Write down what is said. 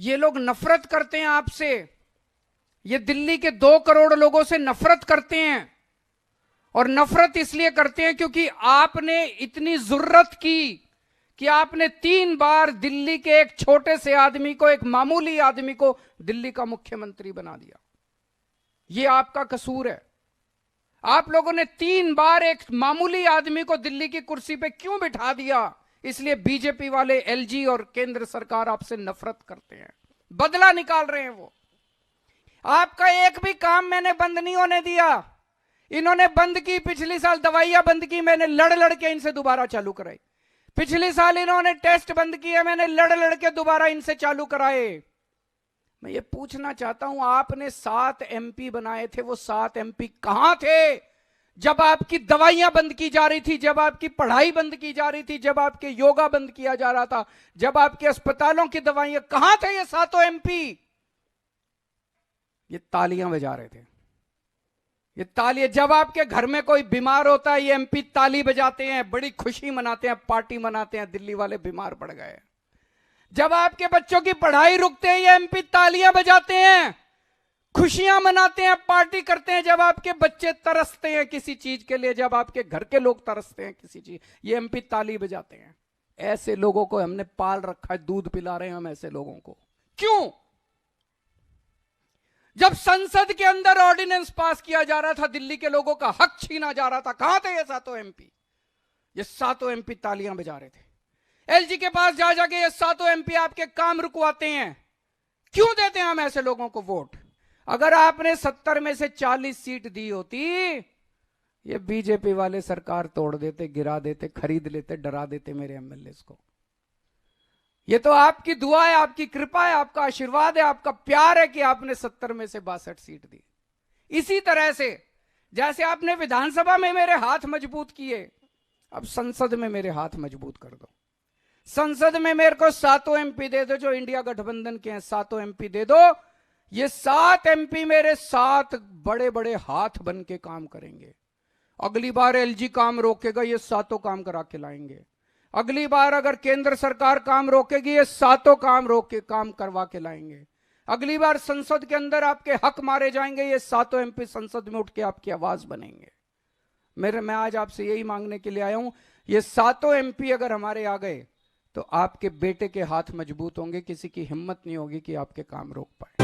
ये लोग नफरत करते हैं आपसे। ये दिल्ली के 2 करोड़ लोगों से नफरत करते हैं, और नफरत इसलिए करते हैं क्योंकि आपने इतनी जुर्रत की कि आपने 3 बार दिल्ली के एक छोटे से आदमी को, एक मामूली आदमी को दिल्ली का मुख्यमंत्री बना दिया। यह आपका कसूर है। आप लोगों ने 3 बार एक मामूली आदमी को दिल्ली की कुर्सी पे क्यों बिठा दिया? इसलिए बीजेपी वाले, एलजी और केंद्र सरकार आपसे नफरत करते हैं, बदला निकाल रहे हैं वो। आपका एक भी काम मैंने बंद नहीं होने दिया। इन्होंने बंद की, पिछले साल दवाइयां बंद की, मैंने लड़ लड़ के इनसे दोबारा चालू कराई। पिछले साल इन्होंने टेस्ट बंद किए, मैंने लड़ लड़ के दोबारा इनसे चालू कराए। मैं ये पूछना चाहता हूं, आपने 7 एमपी बनाए थे, वो 7 एमपी कहां थे जब आपकी दवाइयां बंद की जा रही थी, जब आपकी पढ़ाई बंद की जा रही थी, जब आपके योगा बंद किया जा रहा था, जब आपके अस्पतालों की दवाइयां? कहां थे ये 7 एमपी? ये तालियां बजा रहे थे। ये तालियां, जब आपके घर में कोई बीमार होता है ये एमपी ताली बजाते हैं, बड़ी खुशी मनाते हैं, पार्टी मनाते हैं, दिल्ली वाले बीमार पड़ गए। जब आपके बच्चों की पढ़ाई रुकते हैं ये एमपी तालियां बजाते हैं, खुशियां मनाते हैं, पार्टी करते हैं। जब आपके बच्चे तरसते हैं किसी चीज के लिए, जब आपके घर के लोग तरसते हैं किसी चीज, ये एमपी ताली बजाते हैं। ऐसे लोगों को हमने पाल रखा है, दूध पिला रहे हैं हम ऐसे लोगों को। क्यों? जब संसद के अंदर ऑर्डिनेंस पास किया जा रहा था, दिल्ली के लोगों का हक छीना जा रहा था, कहां थे ये 7 एमपी? ये 7 एमपी तालियां बजा रहे थे। एलजी के पास जा जाके ये 7 एमपी आपके काम रुकवाते हैं। क्यों देते हैं हम ऐसे लोगों को वोट? अगर आपने 70 में से 40 सीट दी होती, ये बीजेपी वाले सरकार तोड़ देते, गिरा देते, खरीद लेते, डरा देते मेरे एमएलए को। ये तो आपकी दुआ है, आपकी कृपा है, आपका आशीर्वाद है, आपका प्यार है कि आपने 70 में से 62 सीट दी। इसी तरह से जैसे आपने विधानसभा में मेरे हाथ मजबूत किए, अब संसद में मेरे हाथ मजबूत कर दो। संसद में मेरे को 7 एमपी दे दो, जो इंडिया गठबंधन के हैं 7 एमपी दे दो। ये 7 एमपी मेरे 7 बड़े बड़े हाथ बन के काम करेंगे। अगली बार एलजी काम रोकेगा, ये 7 काम करा के लाएंगे। अगली बार अगर केंद्र सरकार काम रोकेगी, ये 7 काम रोक के काम करवा के लाएंगे। अगली बार संसद के अंदर आपके हक मारे जाएंगे, ये 7 एमपी संसद में उठ के आपकी आवाज बनेंगे। मैं आज आपसे यही मांगने के लिए आया हूं, ये 7 एमपी अगर हमारे आ गए तो आपके बेटे के हाथ मजबूत होंगे, किसी की हिम्मत नहीं होगी कि आपके काम रोक पाए।